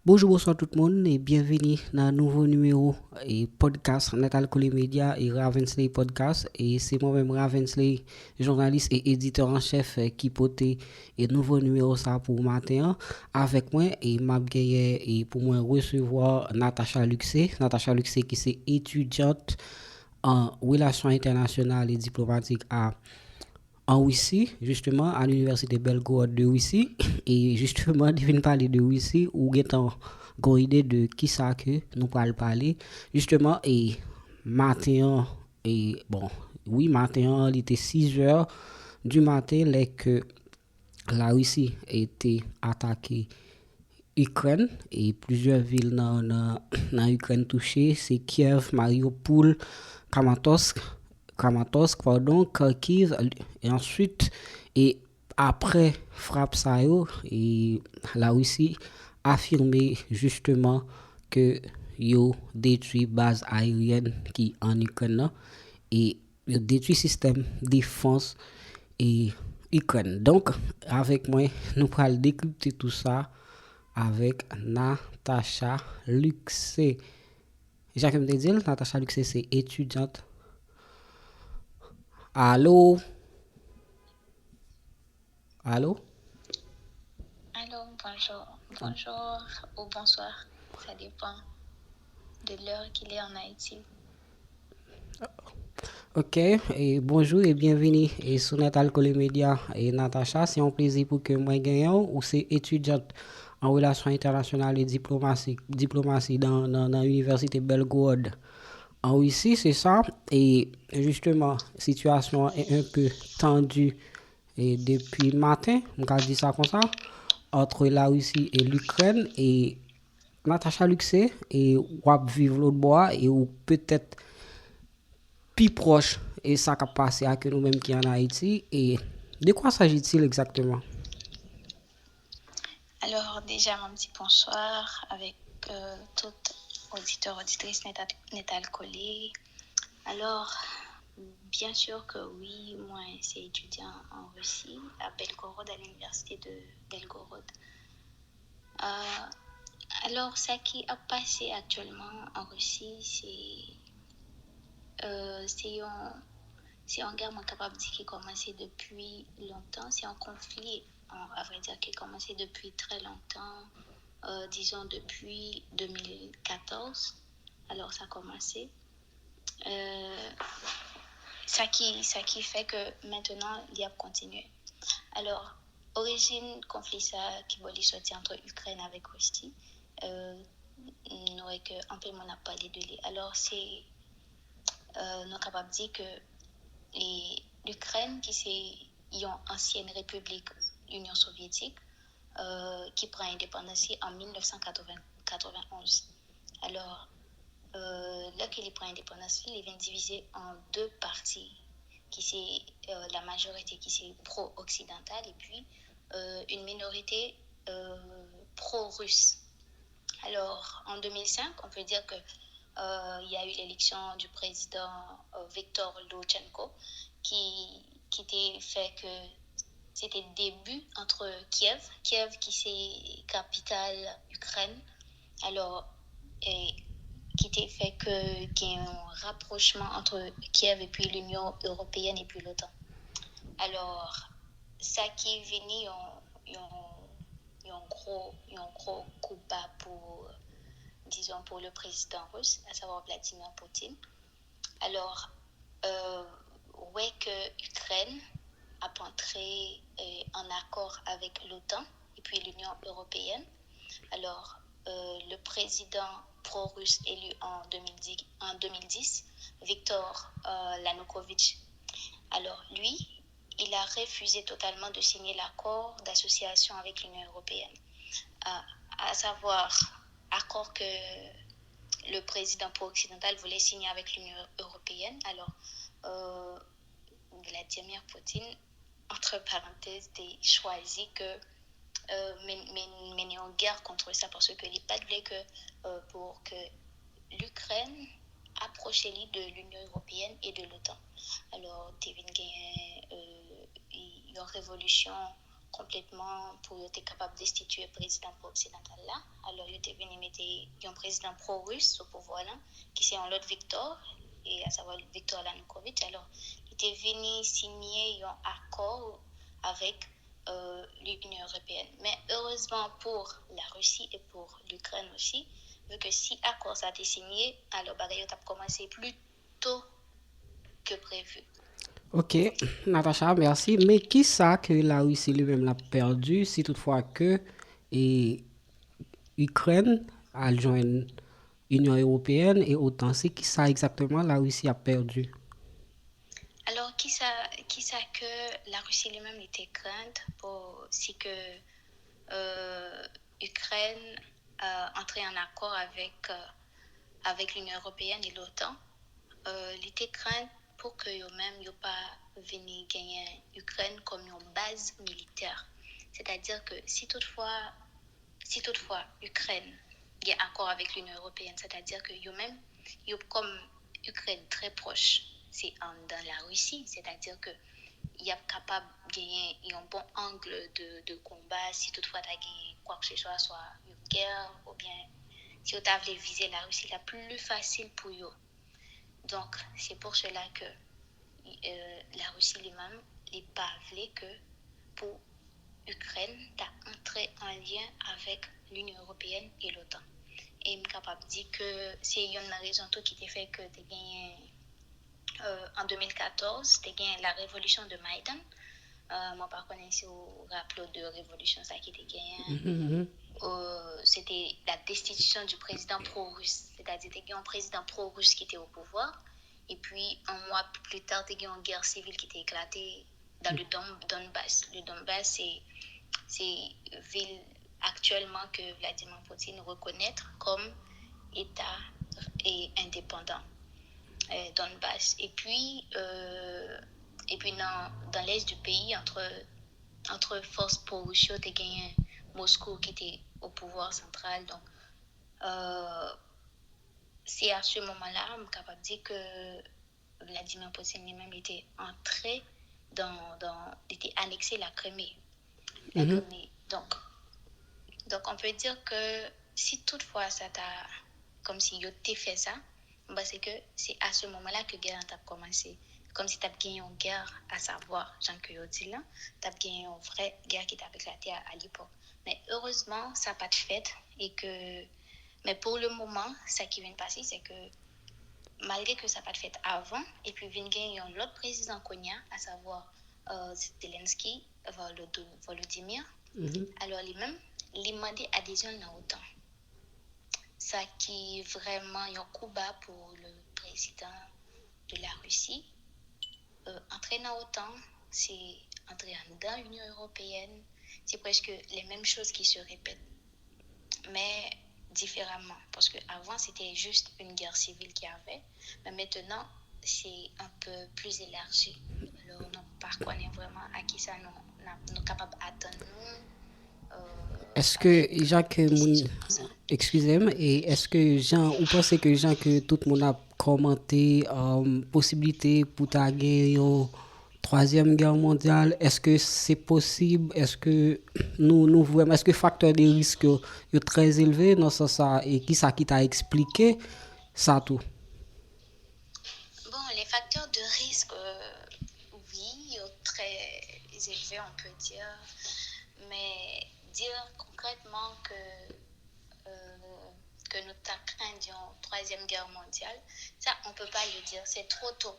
Bonjour, bonsoir tout le monde et bienvenue dans un nouveau numéro et podcast Natal Colé Media et Ravensley Podcast. Et c'est moi-même Ravensley, journaliste et éditeur en chef qui pote un nouveau numéro ça pour matin avec moi et m'a gagné et pour moi recevoir Natacha Luxé. Natacha Luxé qui est étudiante en relations internationales et diplomatiques en Russie, justement, à l'université Belgorod de Russie. Et justement, de venir parler de Russie, ou étant une idée de qui ça que nous parlons parler. Justement, et matin, et bon, oui, matin, il était 6 heures du matin, là que la Russie a été attaquée Ukraine et plusieurs villes dans l'Ukraine touchées, c'est Kiev, Mariupol, Kramatorsk, Kramatorsk pardon, Kharkiv et ensuite et après frappe ça et la Russie affirmé justement que yo détruit base aérienne qui en Ukraine et yo détruit système défense et Ukraine. Donc avec moi nous allons décrypter tout ça avec Natacha Luxé. Jacques me dit, Natacha Luxé, c'est étudiante. Allô? Allô? Allô, bonjour. Bonjour ou bonsoir. Ça dépend de l'heure qu'il est en Haïti. Ok, et bonjour et bienvenue et sur Natal Colé Media et Natacha. C'est un plaisir pour que moi gagnant ou c'est étudiante en relations internationales et diplomatie dans l'université Belgorod en Russie, c'est ça. Et justement, situation est un peu tendue et depuis le matin, on va dire ça comme ça, entre la Russie et l'Ukraine. Et Natacha Luxé, et wap vivre l'autre bois, et ou peut-être plus proche, et ça qui a passé à que nous-mêmes qui en Haïti. Et de quoi s'agit-il exactement? Alors, déjà, mon petit bonsoir avec tout auditeur, auditrice Nétal Collé. Alors, bien sûr que oui, moi, c'est étudiant en Russie, à Belgorod, à l'université de Belgorod. Alors, ce qui a passé actuellement en Russie, c'est une guerre, moi, capable de dire qui a commencé depuis longtemps. C'est un conflit, à vrai dire, qui a commencé depuis très longtemps, disons depuis 2014. Alors, ça a commencé. Ça qui fait que maintenant, il y a continué. Alors, origine conflit ça qui va sortir entre Ukraine avec Russie. Nous avons un peu mon a parlé de lui. Alors, nous sommes capables de dire que l'Ukraine, qui c'est une ancienne république Union soviétique, qui prend indépendance en 1991. Alors, là qu'il prend indépendance, il est divisé en deux parties, qui c'est la majorité qui c'est pro-occidentale et puis une minorité pro-russe. Alors, en 2005, on peut dire que il y a eu l'élection du président Viktor Loutchenko qui était fait que c'était le début entre Kiev qui c'est capitale Ukraine, alors et, qui était fait que qu'il y a un rapprochement entre Kiev et puis l'Union européenne et puis l'OTAN. Alors, ça qui est venu un gros coup bas pour, disons, pour le président russe, à savoir Vladimir Poutine. Alors, ouais que l'Ukraine a entré en accord avec l'OTAN et puis l'Union européenne. Alors, le président pro-russe élu en 2010 Viktor Yanukovych, alors lui, il a refusé totalement de signer l'accord d'association avec l'Union européenne, à savoir accord que le président pro-occidental voulait signer avec l'Union européenne. Alors, Vladimir Poutine, entre parenthèses, a choisi que mener en guerre contre ça parce qu'il n'est pas de que pour que l'Ukraine approche de l'Union européenne et de l'OTAN. Alors, il y a une révolution complètement pour être capable de destituer le président pro-occidental là. Alors, il était venu mettre un président pro-russe au pouvoir là, qui c'est un autre Victor, et à savoir Victor Yanukovych. Alors, il était venu signer un accord avec l'Union européenne. Mais heureusement pour la Russie et pour l'Ukraine aussi, vu que si accord ça a été signé, alors bagaille a commencé plus tôt que prévu. Ok, Natacha, merci. Mais qui ça que la Russie lui-même l'a perdu si toutefois que et Ukraine a joint l'Union européenne et autant c'est qui ça exactement la Russie a perdu? Alors, qui ça que la Russie lui-même était crainte pour si que Ukraine entrait en accord avec l'Union européenne et l'OTAN, il était crainte pour que eux-mêmes n'aient pas venu gagner Ukraine comme une base militaire. C'est-à-dire que si toutefois Ukraine est accord avec l'Union européenne, c'est-à-dire que eux-mêmes, ils comme Ukraine très proche, c'est dans la Russie, c'est-à-dire que il est capable de gagner un bon angle de combat si toutefois tu as gagné quoi que ce soit une guerre ou bien si tu as viser la Russie, la plus facile pour eux. Donc, c'est pour cela que la Russie lui-même n'est pas voulu que pour l'Ukraine, tu as entré en lien avec l'Union européenne et l'OTAN. Et je suis capable de dire que c'est une raison qui t'a fait que tu as gagné en 2014, tu as gagné la révolution de Maïdan. Moi, par contre, si vous rappelez de révolution, ça qui était gagné, c'était la destitution du président pro-russe. C'est-à-dire que tu as un président pro-russe qui était au pouvoir. Et puis, un mois plus tard, tu as une guerre civile qui était éclatée dans le Donbass. Le Donbass, c'est une ville actuellement que Vladimir Poutine reconnaît comme État indépendant. Donbass. Et puis dans l'est du pays, entre forces pro-russes, tu as gagné Moscou qui était au pouvoir central. Donc, c'est à ce moment-là, je suis capable de dire que Vladimir Poutine lui-même était entré il était annexé la Crimée. Donc, on peut dire que si toutefois ça t'a, comme si yo t'ai fait ça, bah c'est que c'est à ce moment-là que la guerre a commencé. Comme si tu as gagné une guerre, à savoir, Jean que yo dit là, tu as gagné une vraie guerre qui t'a éclaté à l'époque. Mais heureusement, ça n'a pas de fait. Mais pour le moment, ça qui vient de passer, c'est que malgré que ça n'a pas de fait avant, et puis vient gagner l'autre président qu'on a, à savoir Zelensky, Volodymyr, alors lui-même, il demandé adhésion dans l'OTAN. Ça qui est vraiment un coup bas pour le président de la Russie. Entrer dans l'OTAN, c'est entrer dans l'Union européenne. C'est presque les mêmes choses qui se répètent, mais différemment. Parce qu'avant, c'était juste une guerre civile qu'il y avait, mais maintenant, c'est un peu plus élargi. Alors, par contre, on est vraiment à qui ça nous sommes capables d'attendre nous. Est-ce que Jacques, excusez-moi, et est-ce que Jean, ou pensez que Jean, que tout le monde a commenté possibilité pour taguer une troisième guerre mondiale, est-ce que c'est possible? Est-ce que nous vraiment, est-ce que le facteur de risque est très élevé dans ce sens et qui ça qui t'a expliqué ça tout? Bon, les facteurs de risque, oui, très élevés, on peut dire. Mais dire concrètement que nous craignions une troisième guerre mondiale, ça, on ne peut pas le dire. C'est trop tôt.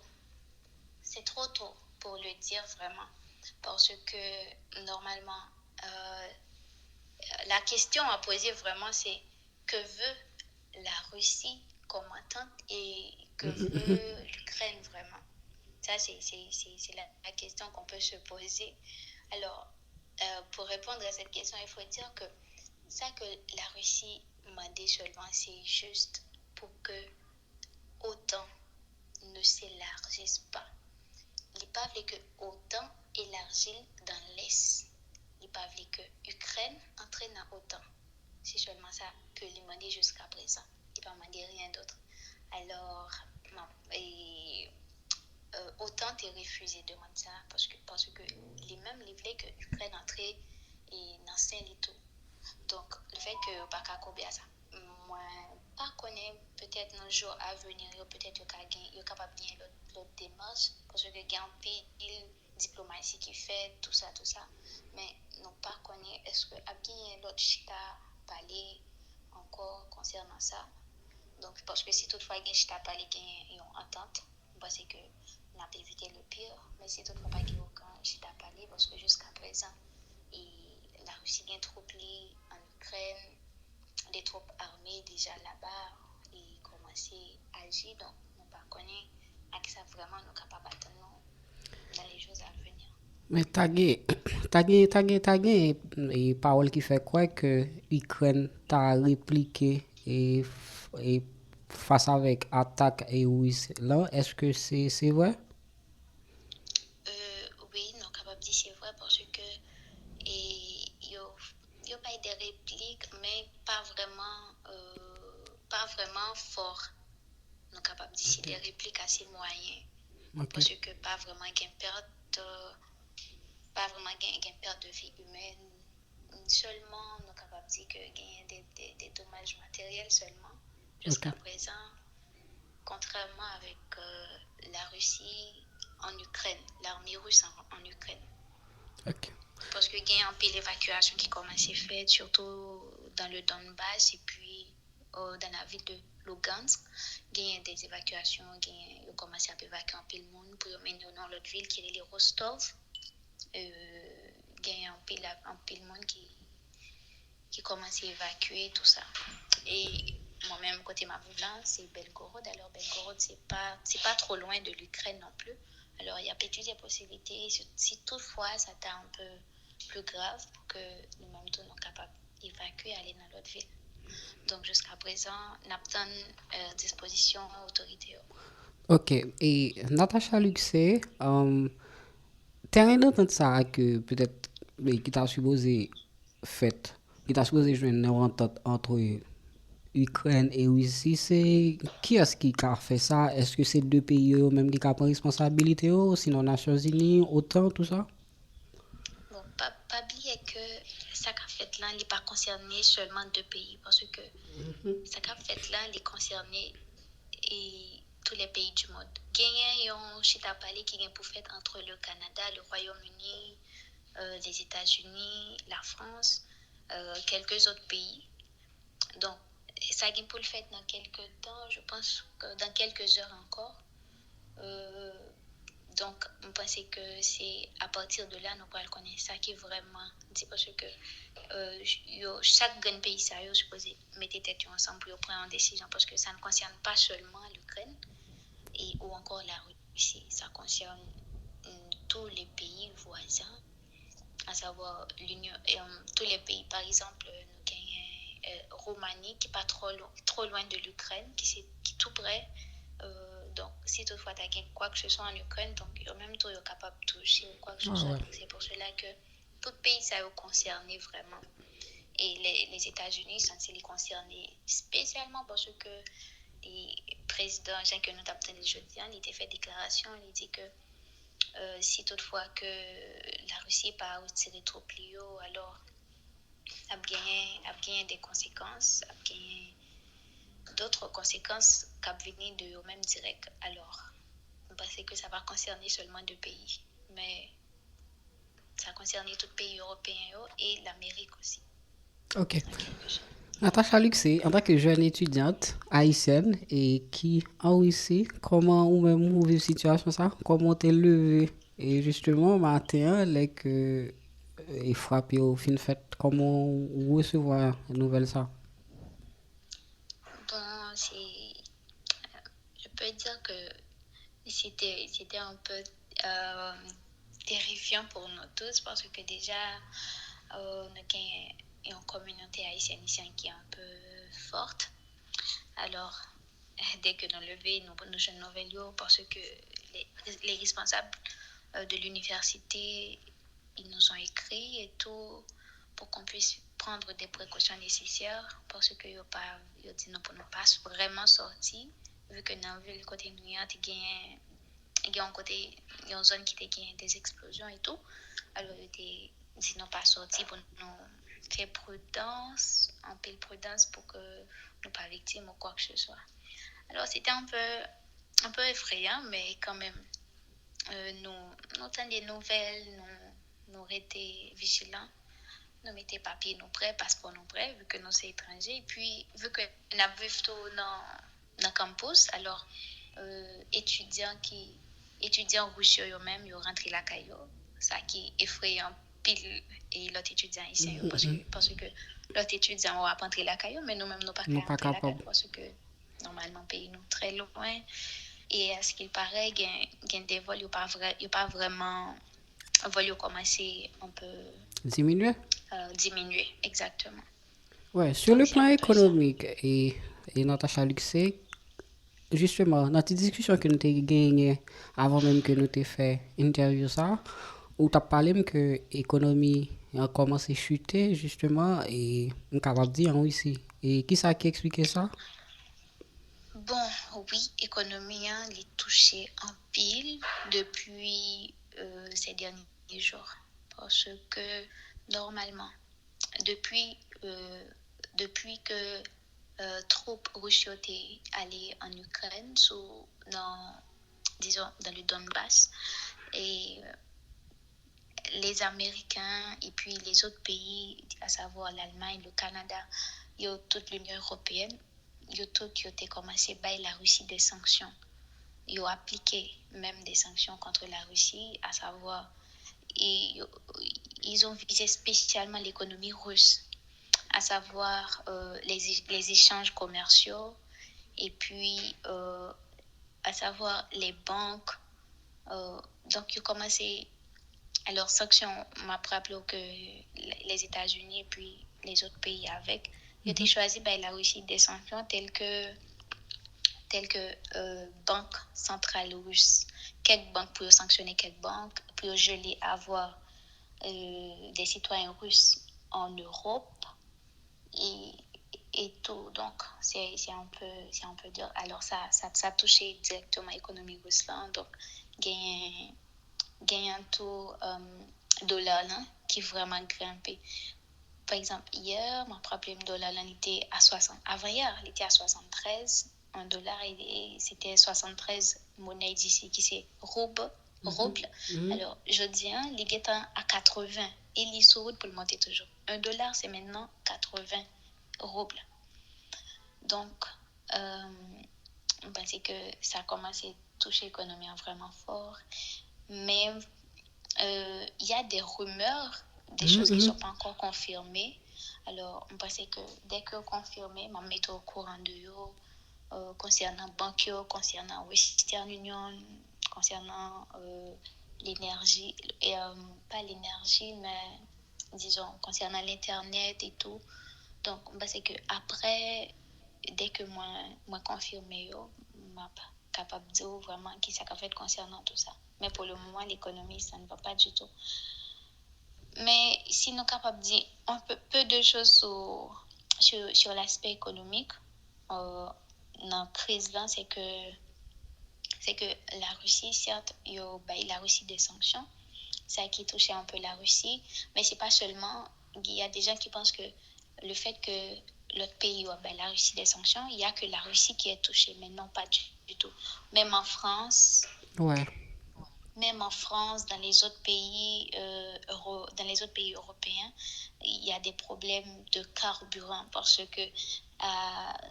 C'est trop tôt pour le dire vraiment. Parce que normalement, la question à poser vraiment, c'est que veut la Russie comme entente et que veut l'Ukraine vraiment. Ça, c'est la question qu'on peut se poser. Alors, pour répondre à cette question, il faut dire que ça que la Russie m'a dit seulement, c'est juste pour que OTAN ne s'élargisse pas. Il n'est pas voulu que OTAN élargisse dans l'Est. Il n'est pas voulu que l'Ukraine entre dans OTAN. C'est seulement ça que il m'a dit jusqu'à présent. Il ne m'a dit rien d'autre. Alors, non. Et OTAN t'a refusé de demander ça parce que lui-même, il voulait que l'Ukraine entre et dans Saint-Lit tout. Donc, le fait que pas qu'à combien ça, moi, pas connaît peut-être dans le jour à venir, peut-être qu'il est capable de gagner l'autre démarche, parce que il y a un pile diplomatie qui fait, tout ça. Mais non pas connaît, est-ce que a gagné l'autre chita parler encore concernant ça. Donc, parce que si toutefois il y a chita parler, il y a une entente, parce que on a évité le pire, mais si toutefois pas qu'il y a aucun chita parler, parce que jusqu'à présent, et la Russie vient troupes en Ukraine, des troupes armées déjà là-bas et commencer à agir. Donc, on ne connaît pas que ça vraiment nous capables d'attendre dans les jours à venir. Mais t'as gagné et parole qui fait quoi que Ukraine t'a répliqué et face avec attaque et oui là est-ce que c'est vrai? Oui, nous sommes capables de dire c'est vrai parce que il y a pas des répliques, mais pas vraiment fort. Nous sommes capables de dire des répliques assez moyennes. OK. Parce que pas vraiment gain perte, pas vraiment gain perte de vie humaine. Seulement, nous sommes capables de dire que gain des dommages matériels seulement. OK. Jusqu'à présent, contrairement avec la Russie en Ukraine, l'armée russe en Ukraine. OK. Parce que il y a un peu l'évacuation qui commence à être faite, surtout dans le Donbass et puis dans la ville de Lugansk. Il y a des évacuations, ils ont commencé à évacuer un peu le monde pour mener dans l'autre ville qui est les Rostov. Il y a un peu le monde qui commence à évacuer tout ça. Et moi-même, côté ma ville, c'est Belgorod. Alors, Belgorod, c'est pas trop loin de l'Ukraine non plus. Alors, il y a plusieurs possibilités. Si toutefois, ça t'a un peu plus grave pour que nous-mêmes, nous sommes capables d'évacuer et aller dans l'autre ville. Donc, jusqu'à présent, nous avons disposition autorité. OK. Et Natacha Luxé, t'as rien d'entendre ça que peut-être qui t'a supposé fait, qui t'a supposé jouer une entente entre Ukraine et Russie, c'est qui est-ce qui a fait ça? Est-ce que c'est deux pays eux-mêmes qui ont pris responsabilité ou sinon Nations Unies, OTAN, tout ça? Bon, pas oublier que ça qu'a fait là, il n'est pas concerné seulement deux pays parce que ça qu'a fait là, il est concerné et tous les pays du monde. Il y a un chita parlé qui est pour faire entre le Canada, le Royaume-Uni, les États-Unis, la France, quelques autres pays. Donc, ça est pour le faire dans quelques temps, je pense que dans quelques heures encore. Euh, donc, je pense que c'est à partir de là, nous pourrons connaître ça qui est vraiment dit parce que chaque grand pays, ça est supposé mettre tête ensemble pour prendre une décision parce que ça ne concerne pas seulement l'Ukraine ou encore la Russie, ça concerne tous les pays voisins, à savoir l'Union, tous les pays. Par exemple, nous gagnons Roumanie qui n'est pas trop loin de l'Ukraine, qui est tout près. Donc, si toutefois tu as quoi que ce soit en Ukraine, donc en même temps, tu es capable de toucher quoi que ce soit. Ouais. Donc, c'est pour cela que tout pays, ça est concerné vraiment. Et les États-Unis sont les concernés spécialement parce que le président Jean-Claude Juncker, il a fait déclaration, il dit que si toutefois que la Russie n'a pas retiré trop plio, alors a gagné des conséquences, a gagné d'autres conséquences qui viennent de eux même direct. Alors, on pense que ça va concerner seulement deux pays, mais ça concerne tout pays européen et l'Amérique aussi. OK. Natacha Luxé, en tant que jeune étudiante haïtienne et qui en Russie, comment ou même vous vivez situation ça? Comment t'es levé? Et justement, matin, là que est frappé au fin de fête, comment vous recevez la nouvelle ça? Bon, je peux dire que c'était un peu euh, terrifiant pour nous tous parce que déjà, nous avons une communauté haïtienne ici qui est un peu forte. Alors, dès que nous levons, nous jeunes nouvelles parce que les responsables de l'université, ils nous ont écrit et tout pour qu'on puisse prendre des précautions nécessaires parce que ils dit nous pour ne pas vraiment sortir vu que dans la ville côté New York il y a une zone qui a des explosions et tout. Alors sinon pas sortir pour nous faire prudence, en pile prudence pour que nous pas victimes ou quoi que ce soit. Alors c'était un peu effrayant, mais quand même, nous avons des nouvelles, nous étions vigilants, nous mettons papier nous prêts, passeport nous prêts, vu que nous sommes étrangers, et puis vu que nous vivons tout dans le campus, alors étudiants russes eux-mêmes, ils rentrent la caillou, ça qui est effrayant pile et l'autre étudiant ici, parce que l'autre étudiant va rentrer la caillou, mais nous-mêmes nous pas Nous qu'à pas rentrer la caillou, capables. parce que normalement pays nous très loin. Et à ce qu'il paraît, il y a des vols, il n'y a pas vraiment vol, il commencé un peu Diminuer? diminuer, exactement. Ouais, sur Donc le c'est un plan peu ça. économique et Natacha Luxé, justement, dans la discussion que nous avons gagnée avant même que nous ayons fait interview ça, où tu as parlé que l'économie a commencé à chuter, justement, et on est capable de dire en Russie. Et qui ça qui expliqué ça? Bon, oui, économie, hein, les touché en pile depuis ces derniers jours. Parce que normalement, depuis, euh, depuis que troupes russes étaient allées en Ukraine, disons, dans le Donbass, et les Américains et puis les autres pays, à savoir l'Allemagne, le Canada, toute l'Union européenne, tout qui ont commencé à la Russie des sanctions. Ils ont appliqué même des sanctions contre la Russie, à savoir, et, ils ont visé spécialement l'économie russe, à savoir les échanges commerciaux et puis à savoir les banques. Donc, ils ont commencé. Alors, sanction m'a rappelé que les États-Unis et puis les autres pays avec, ils ont choisi la Russie des sanctions telles que banque centrale russe. Quelques banques pour sanctionner quelques banques, pour geler avoir des citoyens russes en Europe et, et tout. Donc, c'est un peu dur. Alors, ça a touché directement l'économie russe là. Donc, gagne un taux dollar là, qui est vraiment grimpé. Par exemple, hier, mon problème dollar là, il était à 60. Avant hier, il était à 73. Un dollar, et c'était 73 monnaies d'ici, qui c'est rouble. Alors, je dis, il est à 80. Et il est sur route pour le monter toujours. Un dollar, c'est maintenant 80 roubles. Donc, on pensait que ça a commencé à toucher l'économie vraiment fort. Mais il y a des rumeurs, des choses qui ne sont pas encore confirmées. Alors, on pensait que dès que confirmé, on mettait au courant de eux concernant Bankio, concernant Western Union, concernant l'énergie, et, pas l'énergie, mais disons, concernant l'Internet et tout. Donc, on pensait que après, dès que moi confirmé, je suis capable de dire vraiment qui ça a fait concernant tout ça. Mais pour le moment, l'économie, ça ne va pas du tout. Mais si nous sommes capables de dire un peu de choses sur l'aspect économique, dans la crise là, c'est que la Russie, certes, il y a la Russie des sanctions, ça qui touche un peu la Russie, mais c'est pas seulement, il y a des gens qui pensent que le fait que l'autre pays a la Russie des sanctions, il y a que la Russie qui est touchée, mais non pas du tout. Même en France, Ouais. même en France, dans les autres pays, dans les autres pays européens, il y a des problèmes de carburant parce que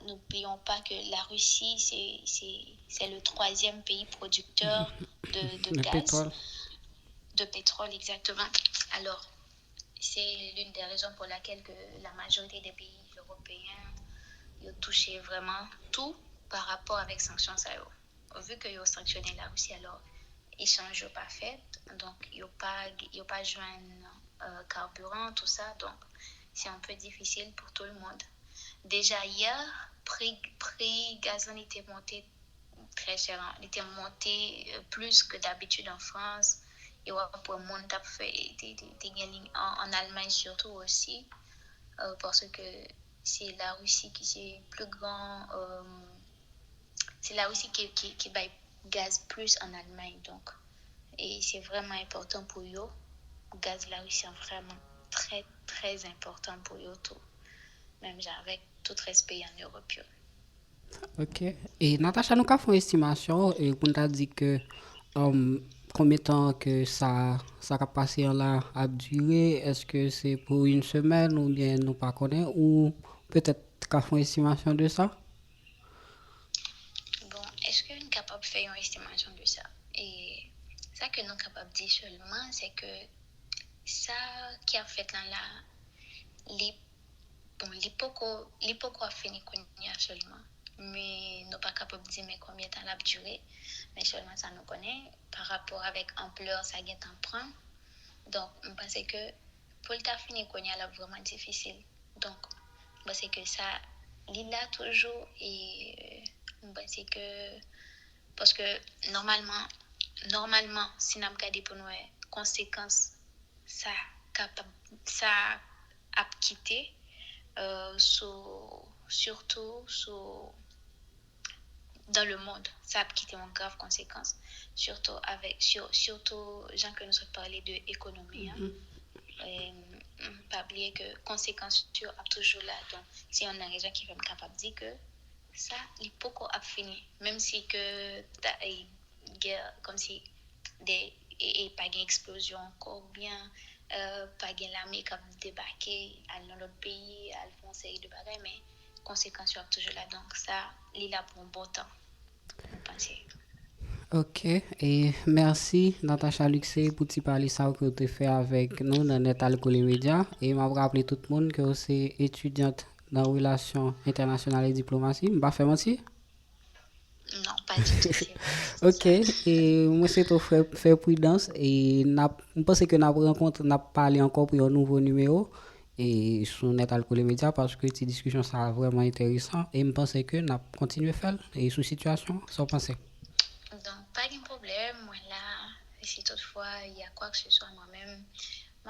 n'oublions pas que la Russie, c'est le troisième pays producteur de Le gaz, pétrole. de pétrole exactement. Alors, c'est l'une des raisons pour laquelle que la majorité des pays européens ont touché vraiment tout par rapport avec sanctions. Vu qu'ils ont sanctionné la Russie, alors échange n'ont pas fait, donc ils n'ont pas joint carburant, tout ça, donc c'est un peu difficile pour tout le monde. Déjà hier, prix gazon était monté très cher, il était monté plus que d'habitude en France. Et pour le monde, en Allemagne surtout aussi, parce que c'est la Russie qui est plus grand, c'est la Russie qui bat gaz plus en Allemagne, donc. Et c'est vraiment important pour eux. gaz la Russie est vraiment très, très important pour eux tout. Même avec tout respect en Europe. Ok. Et Natacha, nous avons fait une estimation et on t'a dit que combien de temps que ça a passé là a duré? Est-ce que c'est pour une semaine ou bien nous pas connaît ou peut-être qu'on fait une estimation de ça? Bon, est-ce que nous sommes capables de faire une estimation de ça? Et ça que nous sommes capables de dire seulement, c'est que ça qui a fait là, l'hypoco a fini seulement. Mais nous ne sommes pas capables de dire mais combien de temps ça a duré. Mais seulement ça nous connaît par rapport avec l'ampleur ça a prend. Donc, je pense que pour le temps fini, c'est vraiment difficile. Donc, je pense que ça, il là toujours et je pense que parce que normalement, si nous regardons pour nous conséquences, ça a quitté, surtout dans le monde, ça a quitté une grave conséquence, surtout gens que nous sommes parlé de économie. Et pas oublier que conséquences a toujours là. Donc, si on a des gens qui sont capables de dire que ça, il peut a fini, même si que guerre comme si et pas une explosion encore bien pas une l'armée qui a débarqué dans l'autre pays à faire une série de bagages mais conséquences sont toujours là donc ça il est là pour un bon temps je pense. Ok, et merci Natacha Luxé pour te parler ça que tu fait avec nous dans Net Alcool et Média. Et m'a rappelé tout le monde que c'est étudiante dans relations internationales et diplomatie. M'a fait mentir? Non, pas du tout, c'est vrai. Ok, et moi c'est tout faire prudence et je pense que nous rencontre, n'a parlé encore pour un nouveau numéro et sur Net Alcool et Média parce que cette discussion ça vraiment intéressant et je pense que nous continuer à faire et sous situation, sans penser. Donc, pas de problème, moi là, si toutefois il y a quoi que ce soit moi-même,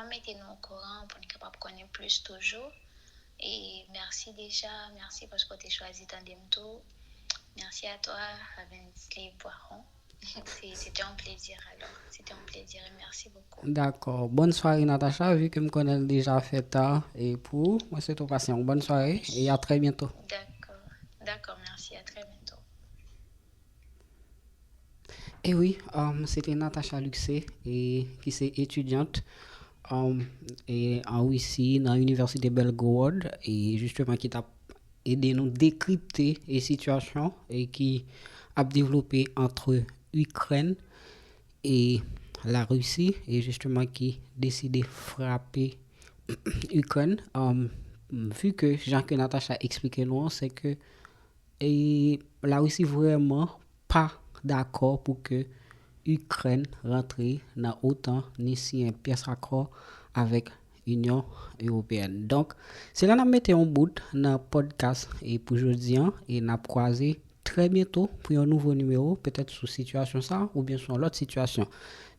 mettez-nous au courant pour être capable de connaître plus toujours. Et merci déjà, merci parce que tu as choisi Tandemto. Merci à toi, Ravensley Boiron. C'était un plaisir alors, c'était un plaisir et merci beaucoup. D'accord. Bonne soirée, Natacha, vu que je connais déjà fait tard. Et pour moi, c'est tout patient. Bonne soirée et à très bientôt. D'accord, merci, à très bientôt. Et oui, c'était Natacha Luxé, et, qui est étudiante et en Russie, dans l'université Belgorod, et justement qui t'a aidé nous décrypter les situations et qui a développé entre Ukraine et la Russie, et justement qui décidé de frapper Ukraine. Vu que Jean-que Natacha a expliqué nous, c'est que et la Russie vraiment pas d'accord pour que Ukraine rentre dans autant ni si un pièce accord avec l'Union européenne. Donc, c'est là qu'on mettait en bout dans le podcast et pour aujourd'hui et n'a croisé très bientôt pour un nouveau numéro, peut-être sur situation ça ou bien sur l'autre situation.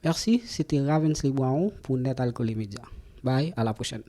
Merci, c'était Ravensley Boiron pour Net Alcool et Média. Bye, à la prochaine.